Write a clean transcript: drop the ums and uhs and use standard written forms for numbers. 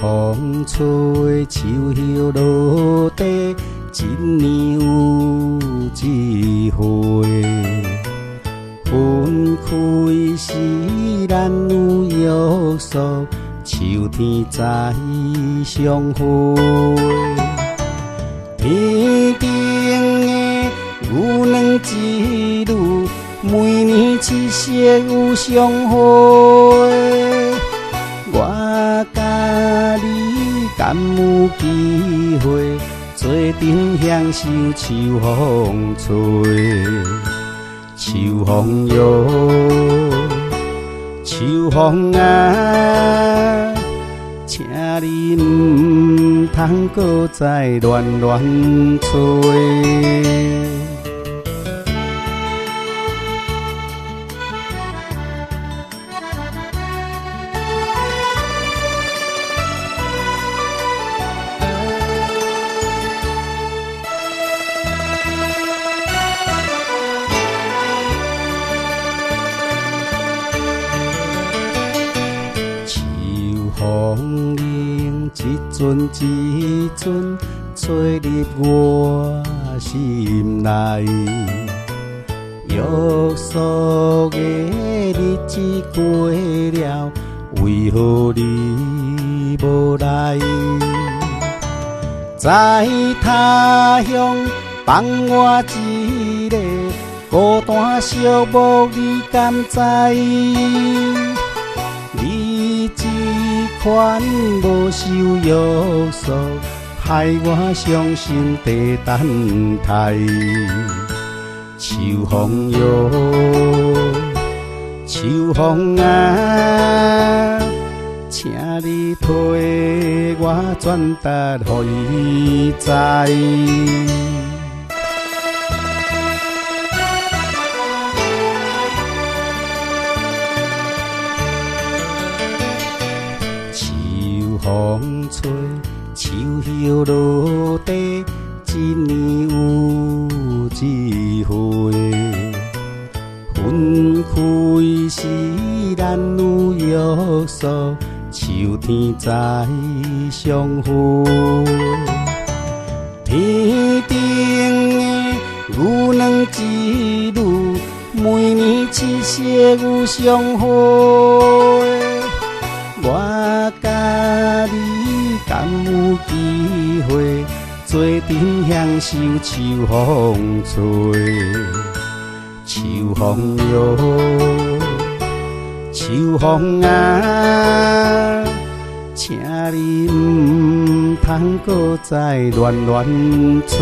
风吹，秋叶落地，一年有一回。分开时，咱有约束，秋天再相会。天顶的牛郎织女，每年七夕有相会。我甲你敢有机会，做阵享受秋风吹。秋风哟，秋风啊，请你唔通搁再乱乱吹。风铃一阵一阵吹入我心内，约束的日子过了，为何你无来？在他乡放我一个孤单寂寞，你敢知？款无受约束，害我伤心地等待。秋风哟，秋风啊，请你替我转达予伊知。风吹，秋叶落地，一年有一回。分开时，咱有约束，秋天再相会。天顶的牛郎织女，每年七夕有相会。我甲你敢有机会，做阵享受秋风吹。秋风哟，秋风啊，请你唔通搁再乱乱吹。